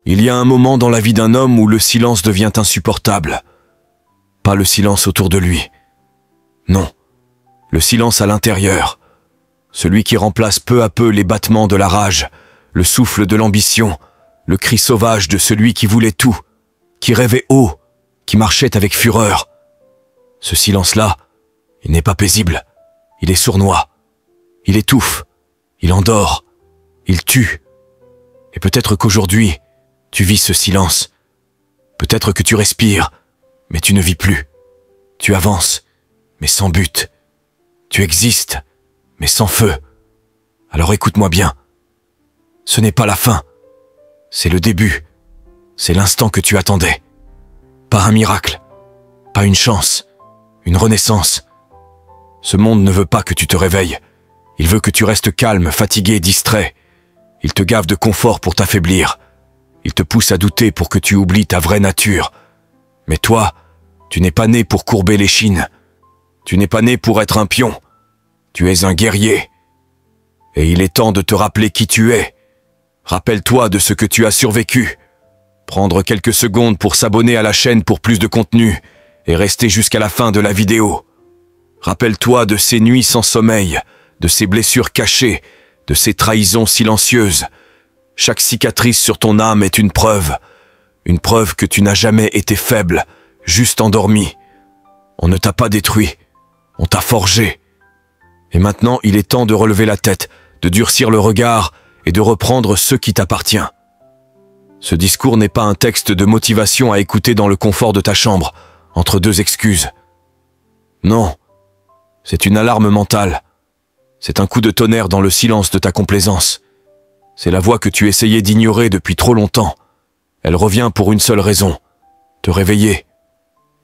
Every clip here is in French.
Il y a un moment dans la vie d'un homme où le silence devient insupportable. Pas le silence autour de lui. Non, le silence à l'intérieur. Celui qui remplace peu à peu les battements de la rage, le souffle de l'ambition, le cri sauvage de celui qui voulait tout, qui rêvait haut, qui marchait avec fureur. Ce silence-là, il n'est pas paisible, il est sournois, il étouffe, il endort, il tue. Et peut-être qu'aujourd'hui, tu vis ce silence. Peut-être que tu respires, mais tu ne vis plus. Tu avances, mais sans but. Tu existes, mais sans feu. Alors écoute-moi bien. Ce n'est pas la fin. C'est le début. C'est l'instant que tu attendais. Pas un miracle. Pas une chance. Une renaissance. Ce monde ne veut pas que tu te réveilles. Il veut que tu restes calme, fatigué, distrait. Il te gave de confort pour t'affaiblir. Il te pousse à douter pour que tu oublies ta vraie nature. Mais toi, tu n'es pas né pour courber l'échine. Tu n'es pas né pour être un pion. Tu es un guerrier. Et il est temps de te rappeler qui tu es. Rappelle-toi de ce que tu as survécu. Prendre quelques secondes pour s'abonner à la chaîne pour plus de contenu et rester jusqu'à la fin de la vidéo. Rappelle-toi de ces nuits sans sommeil, de ces blessures cachées, de ces trahisons silencieuses. Chaque cicatrice sur ton âme est une preuve que tu n'as jamais été faible, juste endormi. On ne t'a pas détruit, on t'a forgé. Et maintenant, il est temps de relever la tête, de durcir le regard et de reprendre ce qui t'appartient. Ce discours n'est pas un texte de motivation à écouter dans le confort de ta chambre, entre deux excuses. Non, c'est une alarme mentale. C'est un coup de tonnerre dans le silence de ta complaisance. C'est la voix que tu essayais d'ignorer depuis trop longtemps. Elle revient pour une seule raison, te réveiller.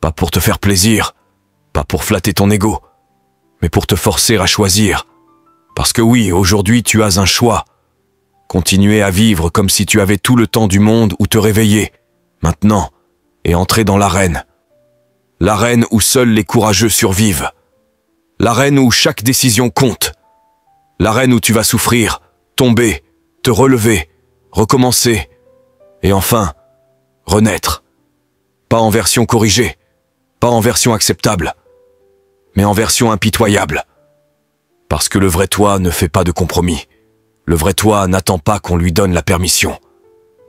Pas pour te faire plaisir, pas pour flatter ton ego, mais pour te forcer à choisir. Parce que oui, aujourd'hui tu as un choix. Continuer à vivre comme si tu avais tout le temps du monde ou te réveiller, maintenant, et entrer dans l'arène. L'arène où seuls les courageux survivent. L'arène où chaque décision compte. L'arène où tu vas souffrir, tomber, te relever, recommencer, et enfin, renaître. Pas en version corrigée, pas en version acceptable, mais en version impitoyable. Parce que le vrai toi ne fait pas de compromis. Le vrai toi n'attend pas qu'on lui donne la permission.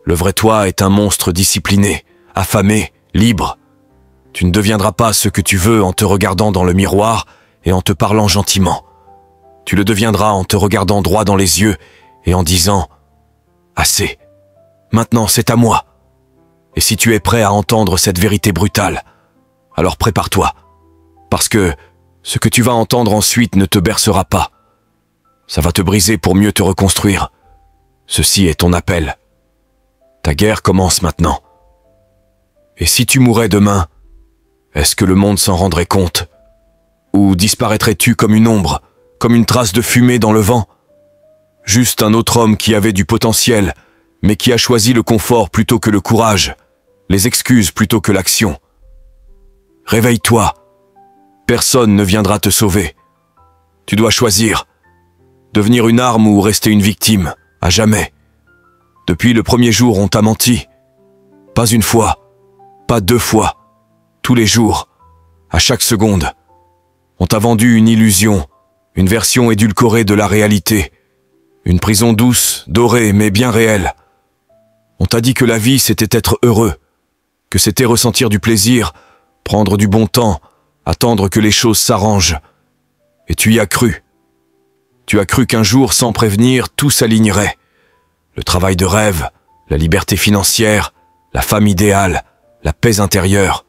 Le vrai toi est un monstre discipliné, affamé, libre. Tu ne deviendras pas ce que tu veux en te regardant dans le miroir et en te parlant gentiment. Tu le deviendras en te regardant droit dans les yeux et en disant « Assez, maintenant c'est à moi ». Et si tu es prêt à entendre cette vérité brutale, alors prépare-toi. Parce que ce que tu vas entendre ensuite ne te bercera pas. Ça va te briser pour mieux te reconstruire. Ceci est ton appel. Ta guerre commence maintenant. Et si tu mourais demain, est-ce que le monde s'en rendrait compte? Ou disparaîtrais-tu comme une ombre, comme une trace de fumée dans le vent? Juste un autre homme qui avait du potentiel, mais qui a choisi le confort plutôt que le courage, les excuses plutôt que l'action. Réveille-toi. Personne ne viendra te sauver. Tu dois choisir. Devenir une arme ou rester une victime, à jamais. Depuis le premier jour, on t'a menti. Pas une fois, pas deux fois, tous les jours, à chaque seconde. On t'a vendu une illusion, une version édulcorée de la réalité. Une prison douce, dorée, mais bien réelle. On t'a dit que la vie, c'était être heureux, que c'était ressentir du plaisir, prendre du bon temps, attendre que les choses s'arrangent. Et tu y as cru. Tu as cru qu'un jour, sans prévenir, tout s'alignerait. Le travail de rêve, la liberté financière, la femme idéale, la paix intérieure.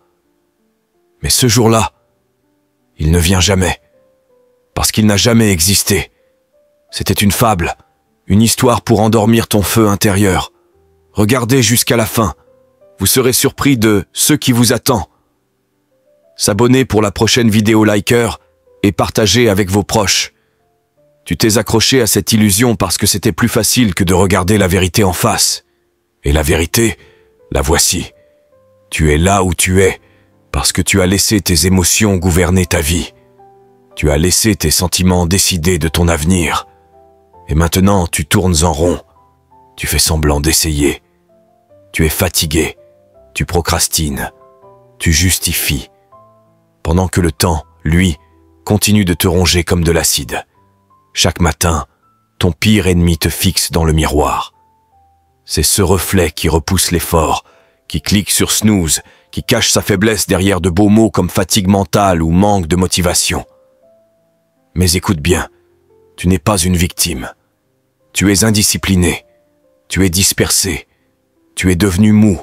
Mais ce jour-là, il ne vient jamais. Parce qu'il n'a jamais existé. C'était une fable, une histoire pour endormir ton feu intérieur. Regardez jusqu'à la fin. Vous serez surpris de ce qui vous attend. S'abonner pour la prochaine vidéo liker et partager avec vos proches. Tu t'es accroché à cette illusion parce que c'était plus facile que de regarder la vérité en face. Et la vérité, la voici. Tu es là où tu es parce que tu as laissé tes émotions gouverner ta vie. Tu as laissé tes sentiments décider de ton avenir. Et maintenant, tu tournes en rond. Tu fais semblant d'essayer. Tu es fatigué, tu procrastines, tu justifies, pendant que le temps, lui, continue de te ronger comme de l'acide. Chaque matin, ton pire ennemi te fixe dans le miroir. C'est ce reflet qui repousse l'effort, qui clique sur snooze, qui cache sa faiblesse derrière de beaux mots comme fatigue mentale ou manque de motivation. Mais écoute bien, tu n'es pas une victime. Tu es indiscipliné, tu es dispersé, tu es devenu mou.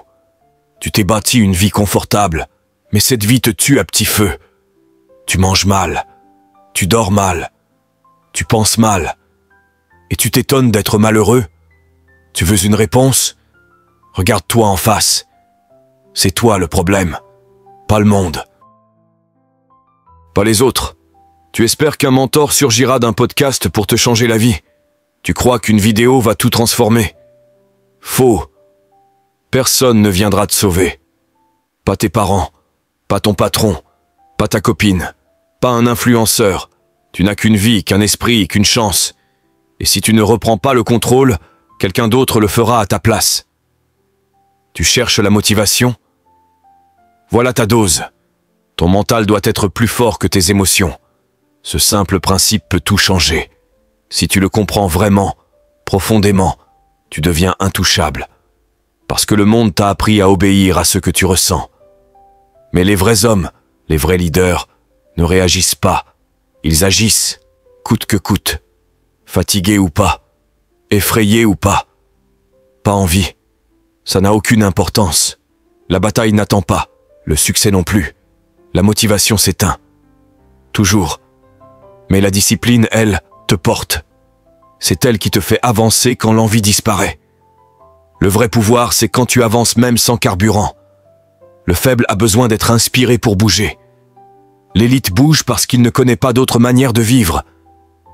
Tu t'es bâti une vie confortable, mais cette vie te tue à petit feu. Tu manges mal, tu dors mal, tu penses mal, et tu t'étonnes d'être malheureux. Tu veux une réponse? Regarde-toi en face. C'est toi le problème, pas le monde. Pas les autres. Tu espères qu'un mentor surgira d'un podcast pour te changer la vie. Tu crois qu'une vidéo va tout transformer. Faux. Personne ne viendra te sauver. Pas tes parents, pas ton patron, pas ta copine, pas un influenceur. Tu n'as qu'une vie, qu'un esprit, qu'une chance. Et si tu ne reprends pas le contrôle, quelqu'un d'autre le fera à ta place. Tu cherches la motivation? Voilà ta dose. Ton mental doit être plus fort que tes émotions. Ce simple principe peut tout changer. Si tu le comprends vraiment, profondément, tu deviens intouchable. Parce que le monde t'a appris à obéir à ce que tu ressens. Mais les vrais hommes, les vrais leaders, ne réagissent pas. Ils agissent, coûte que coûte. Fatigués ou pas, effrayés ou pas. Pas envie. Ça n'a aucune importance. La bataille n'attend pas, le succès non plus. La motivation s'éteint. Toujours. Mais la discipline, elle, te porte. C'est elle qui te fait avancer quand l'envie disparaît. Le vrai pouvoir, c'est quand tu avances même sans carburant. Le faible a besoin d'être inspiré pour bouger. L'élite bouge parce qu'il ne connaît pas d'autre manière de vivre.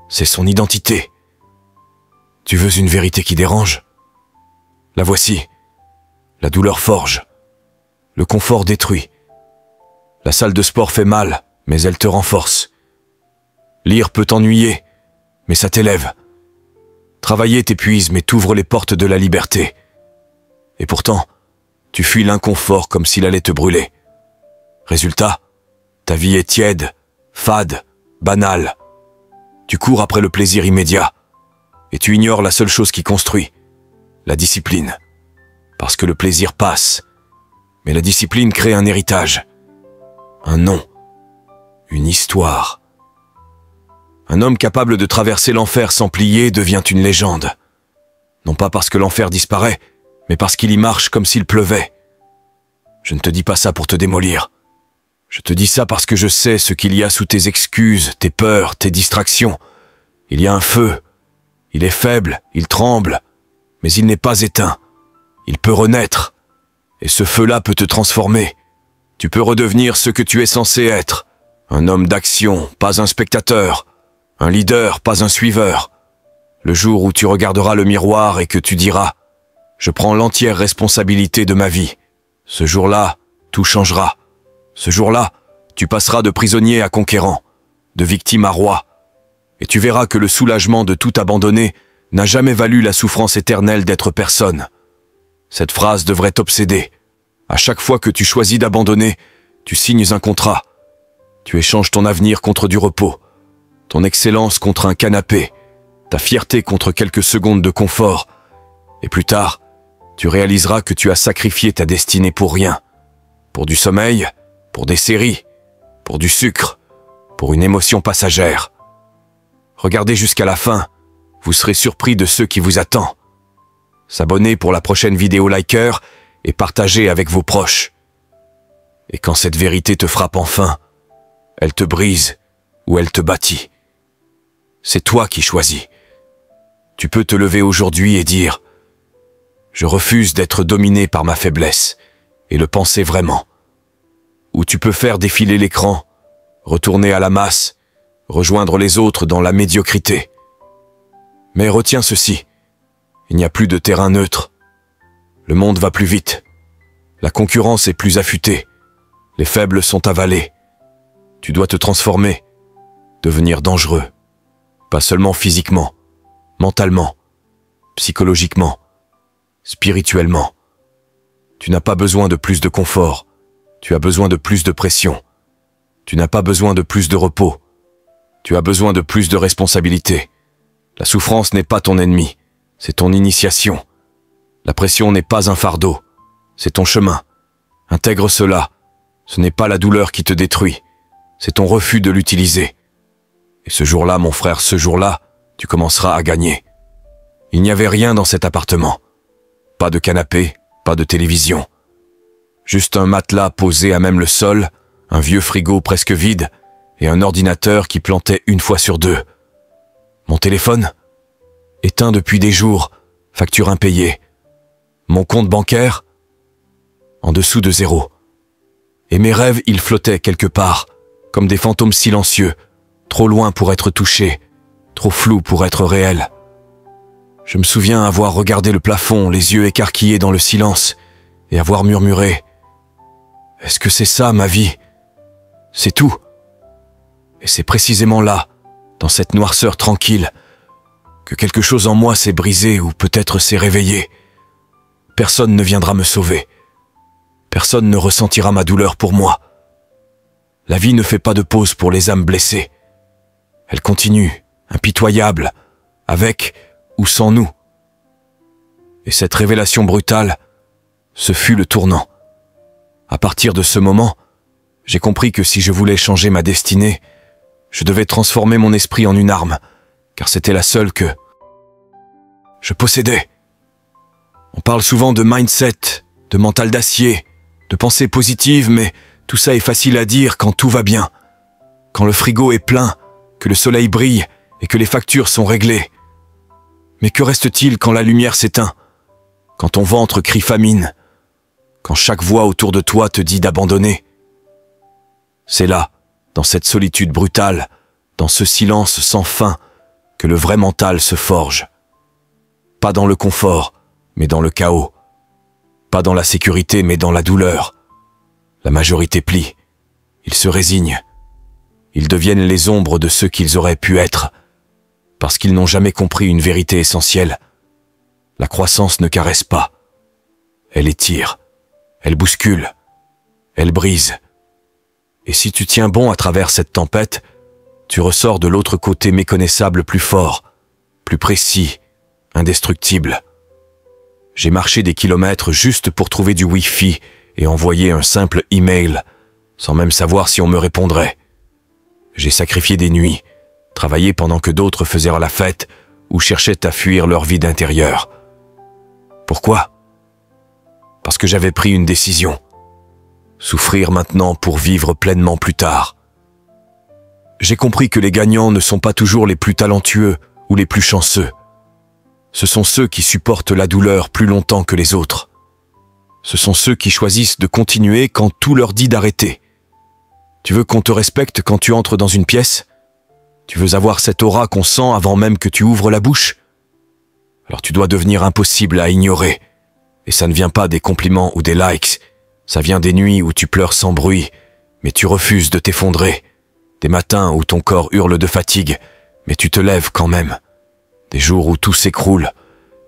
C'est son identité. Tu veux une vérité qui dérange? La voici. La douleur forge. Le confort détruit. La salle de sport fait mal, mais elle te renforce. Lire peut t'ennuyer, mais ça t'élève. Travailler t'épuise, mais t'ouvre les portes de la liberté. Et pourtant, tu fuis l'inconfort comme s'il allait te brûler. Résultat, ta vie est tiède, fade, banale. Tu cours après le plaisir immédiat, et tu ignores la seule chose qui construit, la discipline. Parce que le plaisir passe, mais la discipline crée un héritage, un nom, une histoire. Un homme capable de traverser l'enfer sans plier devient une légende. Non pas parce que l'enfer disparaît, mais parce qu'il y marche comme s'il pleuvait. Je ne te dis pas ça pour te démolir. Je te dis ça parce que je sais ce qu'il y a sous tes excuses, tes peurs, tes distractions. Il y a un feu. Il est faible, il tremble, mais il n'est pas éteint. Il peut renaître. Et ce feu-là peut te transformer. Tu peux redevenir ce que tu es censé être. Un homme d'action, pas un spectateur. Un leader, pas un suiveur. Le jour où tu regarderas le miroir et que tu diras « Je prends l'entière responsabilité de ma vie », ce jour-là, tout changera. Ce jour-là, tu passeras de prisonnier à conquérant, de victime à roi, et tu verras que le soulagement de tout abandonner n'a jamais valu la souffrance éternelle d'être personne. Cette phrase devrait t'obséder. À chaque fois que tu choisis d'abandonner, tu signes un contrat. Tu échanges ton avenir contre du repos, ton excellence contre un canapé, ta fierté contre quelques secondes de confort. Et plus tard, tu réaliseras que tu as sacrifié ta destinée pour rien. Pour du sommeil, pour des séries, pour du sucre, pour une émotion passagère. Regardez jusqu'à la fin, vous serez surpris de ce qui vous attend. S'abonner pour la prochaine vidéo liker et partager avec vos proches. Et quand cette vérité te frappe enfin, elle te brise ou elle te bâtit. C'est toi qui choisis. Tu peux te lever aujourd'hui et dire « Je refuse d'être dominé par ma faiblesse » et le penser vraiment. Ou tu peux faire défiler l'écran, retourner à la masse, rejoindre les autres dans la médiocrité. Mais retiens ceci, il n'y a plus de terrain neutre. Le monde va plus vite. La concurrence est plus affûtée. Les faibles sont avalés. Tu dois te transformer, devenir dangereux. Pas seulement physiquement, mentalement, psychologiquement, spirituellement. Tu n'as pas besoin de plus de confort. Tu as besoin de plus de pression. Tu n'as pas besoin de plus de repos. Tu as besoin de plus de responsabilité. La souffrance n'est pas ton ennemi, c'est ton initiation. La pression n'est pas un fardeau, c'est ton chemin. Intègre cela. Ce n'est pas la douleur qui te détruit, c'est ton refus de l'utiliser. Et ce jour-là, mon frère, ce jour-là, tu commenceras à gagner. Il n'y avait rien dans cet appartement. Pas de canapé, pas de télévision. Juste un matelas posé à même le sol, un vieux frigo presque vide et un ordinateur qui plantait une fois sur deux. Mon téléphone, éteint depuis des jours, facture impayée. Mon compte bancaire, en dessous de zéro. Et mes rêves, ils flottaient quelque part, comme des fantômes silencieux, trop loin pour être touchés, trop flous pour être réels. Je me souviens avoir regardé le plafond, les yeux écarquillés dans le silence, et avoir murmuré « Est-ce que c'est ça, ma vie? C'est tout ?» Et c'est précisément là, dans cette noirceur tranquille, que quelque chose en moi s'est brisé ou peut-être s'est réveillé. Personne ne viendra me sauver. Personne ne ressentira ma douleur pour moi. La vie ne fait pas de pause pour les âmes blessées. Elle continue, impitoyable, avec ou sans nous. Et cette révélation brutale, ce fut le tournant. À partir de ce moment, j'ai compris que si je voulais changer ma destinée, je devais transformer mon esprit en une arme, car c'était la seule que je possédais. On parle souvent de mindset, de mental d'acier, de pensée positive, mais tout ça est facile à dire quand tout va bien. Quand le frigo est plein, que le soleil brille et que les factures sont réglées. Mais que reste-t-il quand la lumière s'éteint? Quand ton ventre crie famine? Quand chaque voix autour de toi te dit d'abandonner? C'est là, dans cette solitude brutale, dans ce silence sans fin, que le vrai mental se forge. Pas dans le confort, mais dans le chaos. Pas dans la sécurité, mais dans la douleur. La majorité plie. Ils se résignent. Ils deviennent les ombres de ceux qu'ils auraient pu être, parce qu'ils n'ont jamais compris une vérité essentielle. La croissance ne caresse pas. Elle étire. Elle bouscule. Elle brise. Et si tu tiens bon à travers cette tempête, tu ressors de l'autre côté méconnaissable plus fort, plus précis, indestructible. J'ai marché des kilomètres juste pour trouver du Wi-Fi et envoyer un simple email, sans même savoir si on me répondrait. J'ai sacrifié des nuits, travaillé pendant que d'autres faisaient la fête ou cherchaient à fuir leur vide intérieur. Pourquoi? Parce que j'avais pris une décision. Souffrir maintenant pour vivre pleinement plus tard. J'ai compris que les gagnants ne sont pas toujours les plus talentueux ou les plus chanceux. Ce sont ceux qui supportent la douleur plus longtemps que les autres. Ce sont ceux qui choisissent de continuer quand tout leur dit d'arrêter. Tu veux qu'on te respecte quand tu entres dans une pièce? Tu veux avoir cette aura qu'on sent avant même que tu ouvres la bouche? Alors tu dois devenir impossible à ignorer. Et ça ne vient pas des compliments ou des likes. Ça vient des nuits où tu pleures sans bruit, mais tu refuses de t'effondrer. Des matins où ton corps hurle de fatigue, mais tu te lèves quand même. Des jours où tout s'écroule,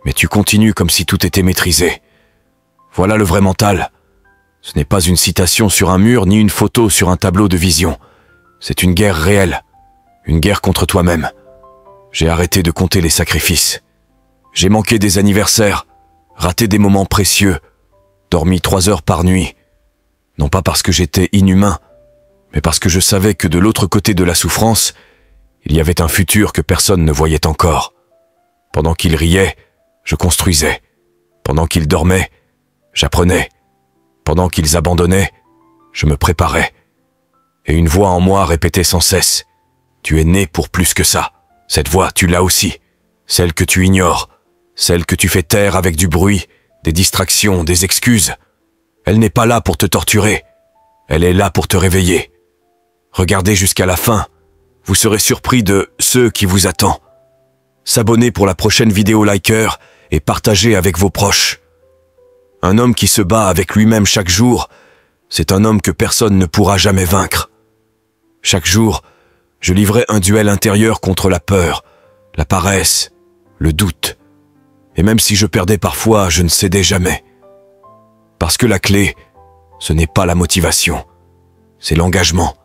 mais tu continues comme si tout était maîtrisé. Voilà le vrai mental. Ce n'est pas une citation sur un mur ni une photo sur un tableau de vision. C'est une guerre réelle, une guerre contre toi-même. J'ai arrêté de compter les sacrifices. J'ai manqué des anniversaires, raté des moments précieux, dormi 3 heures par nuit. Non pas parce que j'étais inhumain, mais parce que je savais que de l'autre côté de la souffrance, il y avait un futur que personne ne voyait encore. Pendant qu'ils riaient, je construisais. Pendant qu'ils dormaient, j'apprenais. Pendant qu'ils abandonnaient, je me préparais. Et une voix en moi répétait sans cesse « Tu es né pour plus que ça. Cette voix, tu l'as aussi. Celle que tu ignores. Celle que tu fais taire avec du bruit, des distractions, des excuses. Elle n'est pas là pour te torturer. Elle est là pour te réveiller. Regardez jusqu'à la fin. Vous serez surpris de ce qui vous attend. S'abonner pour la prochaine vidéo liker et partager avec vos proches. Un homme qui se bat avec lui-même chaque jour, c'est un homme que personne ne pourra jamais vaincre. Chaque jour, je livrais un duel intérieur contre la peur, la paresse, le doute. Et même si je perdais parfois, je ne cédais jamais. Parce que la clé, ce n'est pas la motivation, c'est l'engagement.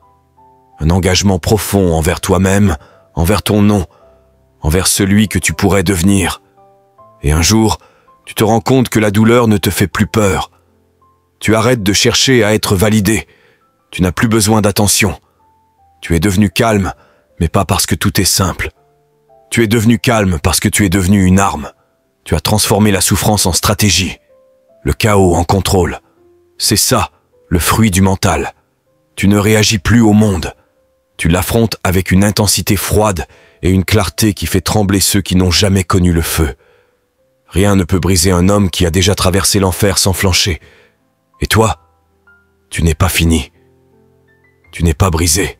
Un engagement profond envers toi-même, envers ton nom, envers celui que tu pourrais devenir. Et un jour, tu te rends compte que la douleur ne te fait plus peur. Tu arrêtes de chercher à être validé. Tu n'as plus besoin d'attention. Tu es devenu calme, mais pas parce que tout est simple. Tu es devenu calme parce que tu es devenu une arme. Tu as transformé la souffrance en stratégie, le chaos en contrôle. C'est ça, le fruit du mental. Tu ne réagis plus au monde. Tu l'affrontes avec une intensité froide et une clarté qui fait trembler ceux qui n'ont jamais connu le feu. Rien ne peut briser un homme qui a déjà traversé l'enfer sans flancher. Et toi, tu n'es pas fini. Tu n'es pas brisé.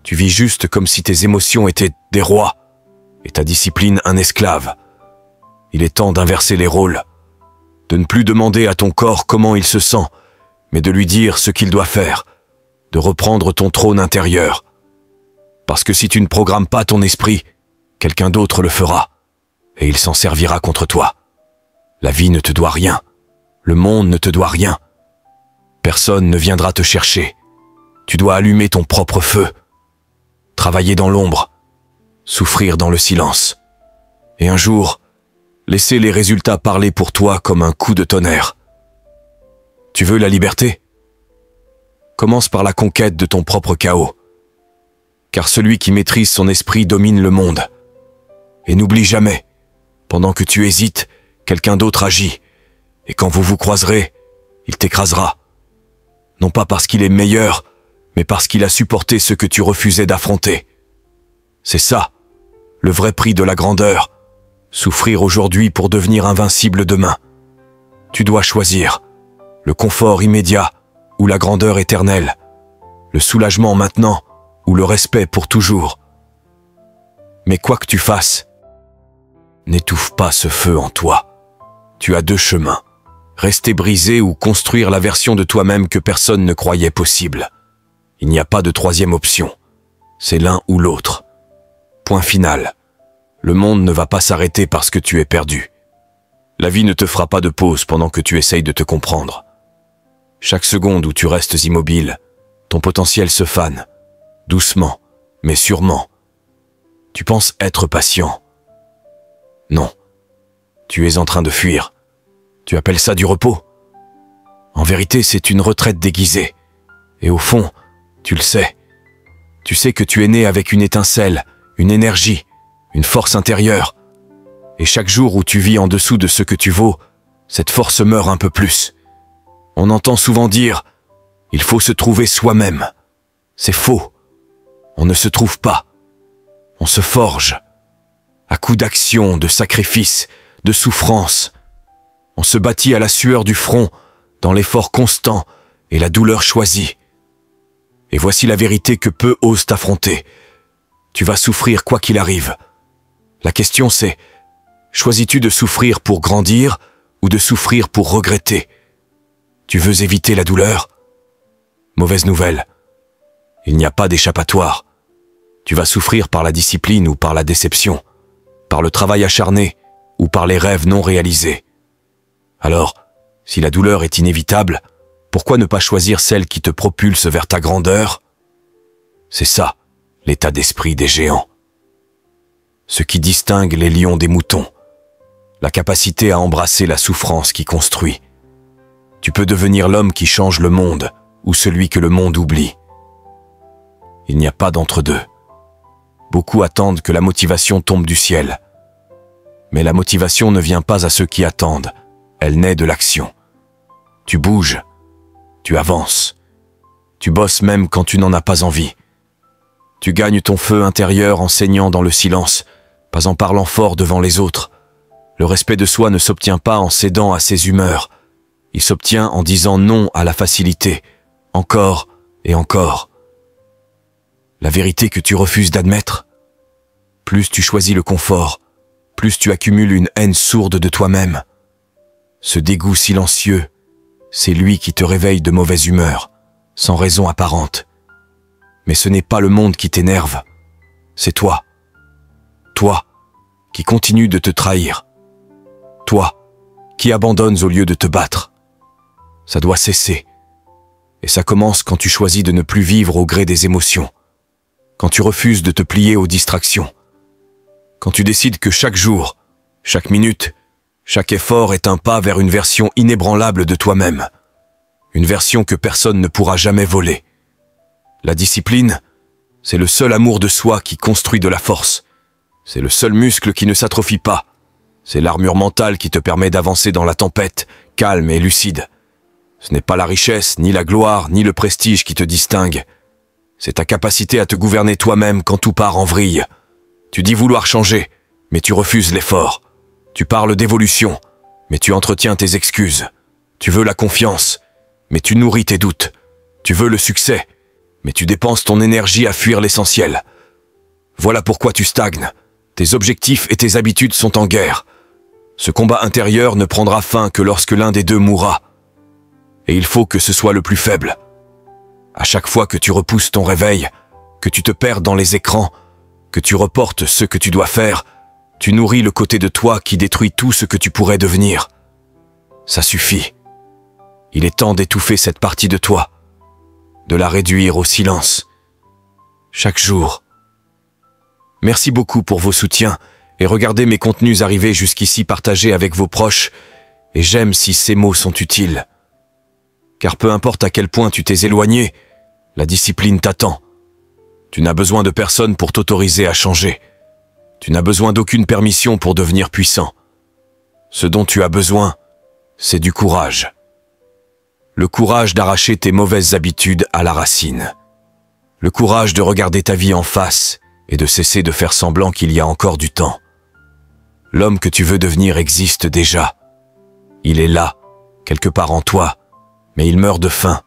Tu vis juste comme si tes émotions étaient des rois et ta discipline un esclave. Il est temps d'inverser les rôles, de ne plus demander à ton corps comment il se sent, mais de lui dire ce qu'il doit faire, de reprendre ton trône intérieur. Parce que si tu ne programmes pas ton esprit, quelqu'un d'autre le fera, et il s'en servira contre toi. La vie ne te doit rien, le monde ne te doit rien. Personne ne viendra te chercher. Tu dois allumer ton propre feu, travailler dans l'ombre, souffrir dans le silence. Et un jour, laisser les résultats parler pour toi comme un coup de tonnerre. Tu veux la liberté? Commence par la conquête de ton propre chaos. Car celui qui maîtrise son esprit domine le monde. Et n'oublie jamais, pendant que tu hésites, quelqu'un d'autre agit. Et quand vous vous croiserez, il t'écrasera. Non pas parce qu'il est meilleur, mais parce qu'il a supporté ce que tu refusais d'affronter. C'est ça, le vrai prix de la grandeur. Souffrir aujourd'hui pour devenir invincible demain. Tu dois choisir le confort immédiat ou la grandeur éternelle, le soulagement maintenant ou le respect pour toujours. Mais quoi que tu fasses, n'étouffe pas ce feu en toi. Tu as deux chemins, rester brisé ou construire la version de toi-même que personne ne croyait possible. Il n'y a pas de troisième option, c'est l'un ou l'autre. Point final. Le monde ne va pas s'arrêter parce que tu es perdu. La vie ne te fera pas de pause pendant que tu essayes de te comprendre. Chaque seconde où tu restes immobile, ton potentiel se fane, doucement, mais sûrement. Tu penses être patient. Non, tu es en train de fuir. Tu appelles ça du repos? En vérité, c'est une retraite déguisée. Et au fond, tu le sais. Tu sais que tu es né avec une étincelle, une énergie, une force intérieure. Et chaque jour où tu vis en dessous de ce que tu vaux, cette force meurt un peu plus. On entend souvent dire « il faut se trouver soi-même ». C'est faux. On ne se trouve pas. On se forge. À coups d'action, de sacrifice, de souffrance. On se bâtit à la sueur du front, dans l'effort constant et la douleur choisie. Et voici la vérité que peu osent affronter. Tu vas souffrir quoi qu'il arrive. La question c'est, choisis-tu de souffrir pour grandir ou de souffrir pour regretter? Tu veux éviter la douleur? Mauvaise nouvelle. Il n'y a pas d'échappatoire. Tu vas souffrir par la discipline ou par la déception, par le travail acharné ou par les rêves non réalisés. Alors, si la douleur est inévitable, pourquoi ne pas choisir celle qui te propulse vers ta grandeur? C'est ça, l'état d'esprit des géants. Ce qui distingue les lions des moutons, la capacité à embrasser la souffrance qui construit. Tu peux devenir l'homme qui change le monde ou celui que le monde oublie. Il n'y a pas d'entre-deux. Beaucoup attendent que la motivation tombe du ciel. Mais la motivation ne vient pas à ceux qui attendent, elle naît de l'action. Tu bouges, tu avances, tu bosses même quand tu n'en as pas envie. Tu gagnes ton feu intérieur en saignant dans le silence, pas en parlant fort devant les autres. Le respect de soi ne s'obtient pas en cédant à ses humeurs. Il s'obtient en disant non à la facilité, encore et encore. La vérité que tu refuses d'admettre, plus tu choisis le confort, plus tu accumules une haine sourde de toi-même. Ce dégoût silencieux, c'est lui qui te réveille de mauvaise humeur, sans raison apparente. Mais ce n'est pas le monde qui t'énerve, c'est toi. Toi, qui continues de te trahir. Toi, qui abandonnes au lieu de te battre. Ça doit cesser. Et ça commence quand tu choisis de ne plus vivre au gré des émotions. Quand tu refuses de te plier aux distractions. Quand tu décides que chaque jour, chaque minute, chaque effort est un pas vers une version inébranlable de toi-même. Une version que personne ne pourra jamais voler. La discipline, c'est le seul amour de soi qui construit de la force. C'est le seul muscle qui ne s'atrophie pas. C'est l'armure mentale qui te permet d'avancer dans la tempête, calme et lucide. Ce n'est pas la richesse, ni la gloire, ni le prestige qui te distinguent. C'est ta capacité à te gouverner toi-même quand tout part en vrille. Tu dis vouloir changer, mais tu refuses l'effort. Tu parles d'évolution, mais tu entretiens tes excuses. Tu veux la confiance, mais tu nourris tes doutes. Tu veux le succès, mais tu dépenses ton énergie à fuir l'essentiel. Voilà pourquoi tu stagnes. Tes objectifs et tes habitudes sont en guerre. Ce combat intérieur ne prendra fin que lorsque l'un des deux mourra. Et il faut que ce soit le plus faible. À chaque fois que tu repousses ton réveil, que tu te perds dans les écrans, que tu reportes ce que tu dois faire, tu nourris le côté de toi qui détruit tout ce que tu pourrais devenir. Ça suffit. Il est temps d'étouffer cette partie de toi, de la réduire au silence. Chaque jour. Merci beaucoup pour vos soutiens et regardez mes contenus arriver jusqu'ici partagés avec vos proches et j'aime si ces mots sont utiles. Car peu importe à quel point tu t'es éloigné, la discipline t'attend. Tu n'as besoin de personne pour t'autoriser à changer. Tu n'as besoin d'aucune permission pour devenir puissant. Ce dont tu as besoin, c'est du courage. Le courage d'arracher tes mauvaises habitudes à la racine. Le courage de regarder ta vie en face et de cesser de faire semblant qu'il y a encore du temps. L'homme que tu veux devenir existe déjà. Il est là, quelque part en toi, mais il meurt de faim.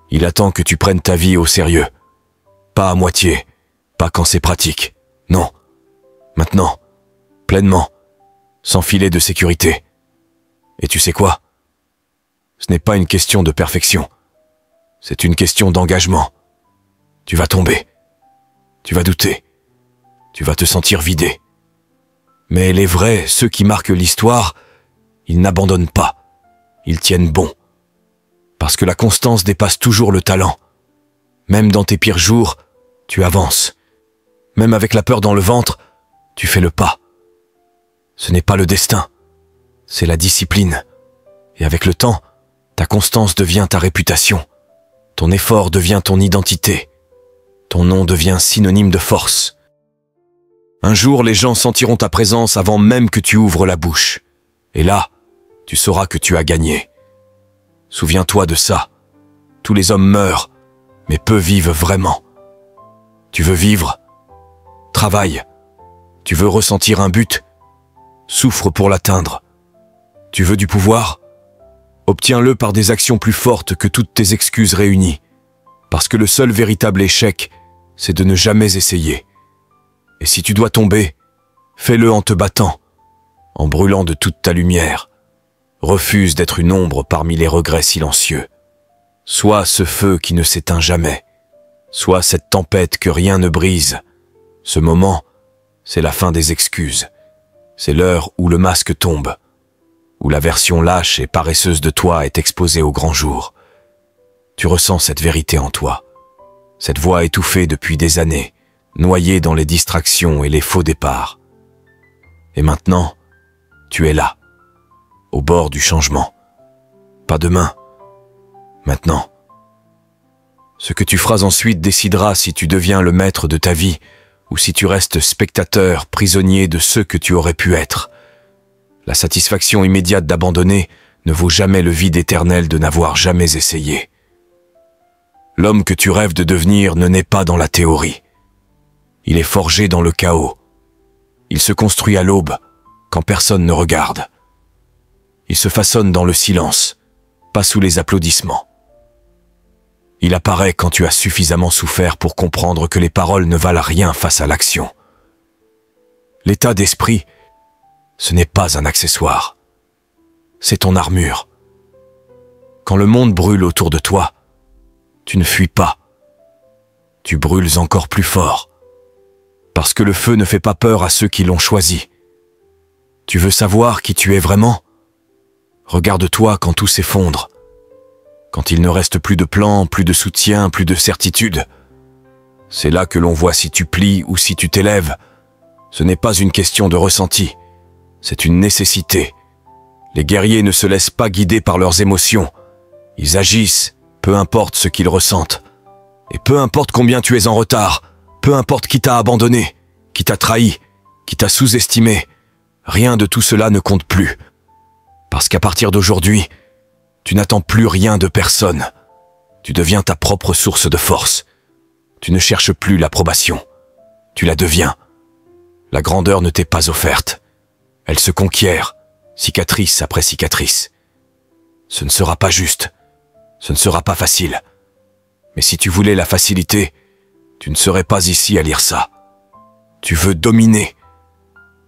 Il attend que tu prennes ta vie au sérieux. Pas à moitié, pas quand c'est pratique. Non. Maintenant, pleinement, sans filet de sécurité. Et tu sais quoi? Ce n'est pas une question de perfection. C'est une question d'engagement. Tu vas tomber. Tu vas douter. Tu vas te sentir vidé. Mais les vrais, ceux qui marquent l'histoire, ils n'abandonnent pas. Ils tiennent bon. Parce que la constance dépasse toujours le talent. Même dans tes pires jours, tu avances. Même avec la peur dans le ventre, tu fais le pas. Ce n'est pas le destin, c'est la discipline. Et avec le temps, ta constance devient ta réputation. Ton effort devient ton identité. Ton nom devient synonyme de force. Un jour, les gens sentiront ta présence avant même que tu ouvres la bouche. Et là, tu sauras que tu as gagné. Souviens-toi de ça. Tous les hommes meurent, mais peu vivent vraiment. Tu veux vivre? Travaille. Tu veux ressentir un but? Souffre pour l'atteindre. Tu veux du pouvoir? Obtiens-le par des actions plus fortes que toutes tes excuses réunies. Parce que le seul véritable échec, c'est de ne jamais essayer. Et si tu dois tomber, fais-le en te battant, en brûlant de toute ta lumière. Refuse d'être une ombre parmi les regrets silencieux. Sois ce feu qui ne s'éteint jamais. Sois cette tempête que rien ne brise. Ce moment, c'est la fin des excuses. C'est l'heure où le masque tombe, où la version lâche et paresseuse de toi est exposée au grand jour. Tu ressens cette vérité en toi, cette voix étouffée depuis des années, noyée dans les distractions et les faux départs. Et maintenant, tu es là, au bord du changement. Pas demain, maintenant. Ce que tu feras ensuite décidera si tu deviens le maître de ta vie ou si tu restes spectateur, prisonnier de ce que tu aurais pu être. La satisfaction immédiate d'abandonner ne vaut jamais le vide éternel de n'avoir jamais essayé. L'homme que tu rêves de devenir ne naît pas dans la théorie. Il est forgé dans le chaos. Il se construit à l'aube, quand personne ne regarde. Il se façonne dans le silence, pas sous les applaudissements. Il apparaît quand tu as suffisamment souffert pour comprendre que les paroles ne valent rien face à l'action. L'état d'esprit, ce n'est pas un accessoire. C'est ton armure. Quand le monde brûle autour de toi, tu ne fuis pas. Tu brûles encore plus fort. Parce que le feu ne fait pas peur à ceux qui l'ont choisi. Tu veux savoir qui tu es vraiment? Regarde-toi quand tout s'effondre. quand il ne reste plus de plan, plus de soutien, plus de certitude. C'est là que l'on voit si tu plies ou si tu t'élèves. Ce n'est pas une question de ressenti, c'est une nécessité. Les guerriers ne se laissent pas guider par leurs émotions. Ils agissent, peu importe ce qu'ils ressentent. Et peu importe combien tu es en retard, peu importe qui t'a abandonné, qui t'a trahi, qui t'a sous-estimé, rien de tout cela ne compte plus. Parce qu'à partir d'aujourd'hui, tu n'attends plus rien de personne. Tu deviens ta propre source de force. Tu ne cherches plus l'approbation. Tu la deviens. La grandeur ne t'est pas offerte. Elle se conquiert, cicatrice après cicatrice. Ce ne sera pas juste. Ce ne sera pas facile. Mais si tu voulais la facilité, tu ne serais pas ici à lire ça. Tu veux dominer.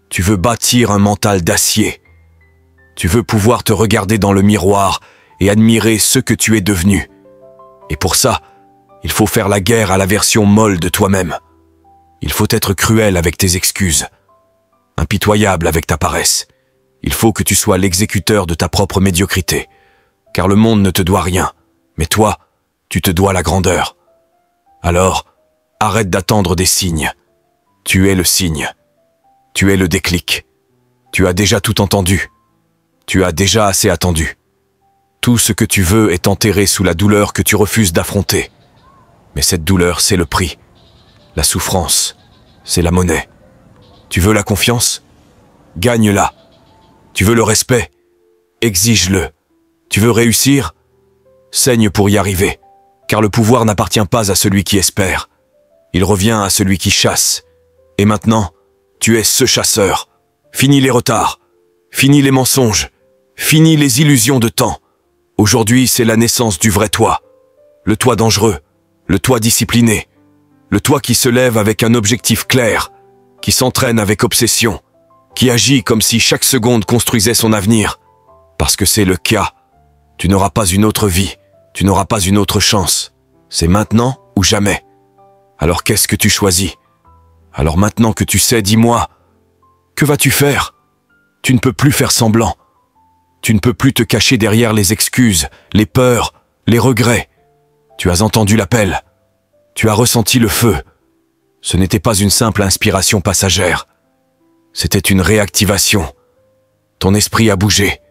Tu veux bâtir un mental d'acier. Tu veux pouvoir te regarder dans le miroir et admirer ce que tu es devenu. Et pour ça, il faut faire la guerre à la version molle de toi-même. Il faut être cruel avec tes excuses, impitoyable avec ta paresse. Il faut que tu sois l'exécuteur de ta propre médiocrité, car le monde ne te doit rien, mais toi, tu te dois la grandeur. Alors, arrête d'attendre des signes. Tu es le signe. Tu es le déclic. Tu as déjà tout entendu. Tu as déjà assez attendu. Tout ce que tu veux est enterré sous la douleur que tu refuses d'affronter. Mais cette douleur, c'est le prix. La souffrance, c'est la monnaie. Tu veux la confiance? Gagne-la. Tu veux le respect? Exige-le. Tu veux réussir? Saigne pour y arriver. Car le pouvoir n'appartient pas à celui qui espère. Il revient à celui qui chasse. Et maintenant, tu es ce chasseur. Finis les retards. Finis les mensonges. Finis les illusions de temps. Aujourd'hui, c'est la naissance du vrai toi. Le toi dangereux. Le toi discipliné. Le toi qui se lève avec un objectif clair. Qui s'entraîne avec obsession. Qui agit comme si chaque seconde construisait son avenir. Parce que c'est le cas. Tu n'auras pas une autre vie. Tu n'auras pas une autre chance. C'est maintenant ou jamais. Alors qu'est-ce que tu choisis? Alors maintenant que tu sais, dis-moi, que vas-tu faire? Tu ne peux plus faire semblant. Tu ne peux plus te cacher derrière les excuses, les peurs, les regrets. Tu as entendu l'appel. Tu as ressenti le feu. Ce n'était pas une simple inspiration passagère. C'était une réactivation. Ton esprit a bougé.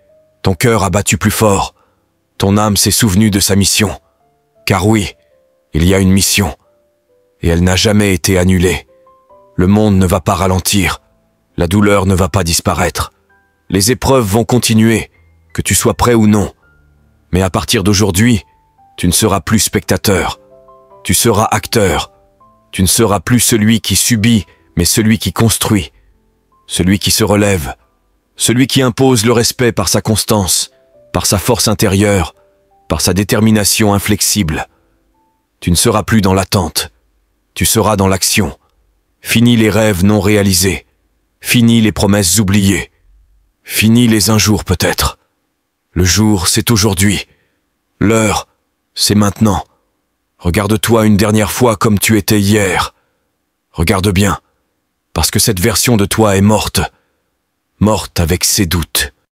Ton cœur a battu plus fort. Ton âme s'est souvenue de sa mission. Car oui, il y a une mission. Et elle n'a jamais été annulée. Le monde ne va pas ralentir. La douleur ne va pas disparaître. Les épreuves vont continuer, que tu sois prêt ou non. Mais à partir d'aujourd'hui, tu ne seras plus spectateur. Tu seras acteur. Tu ne seras plus celui qui subit, mais celui qui construit. Celui qui se relève. Celui qui impose le respect par sa constance, par sa force intérieure, par sa détermination inflexible. Tu ne seras plus dans l'attente. Tu seras dans l'action. Fini les rêves non réalisés. Fini les promesses oubliées. Fini les un jour peut-être. Le jour, c'est aujourd'hui. L'heure, c'est maintenant. Regarde-toi une dernière fois comme tu étais hier. Regarde bien, parce que cette version de toi est morte. Morte avec ses doutes.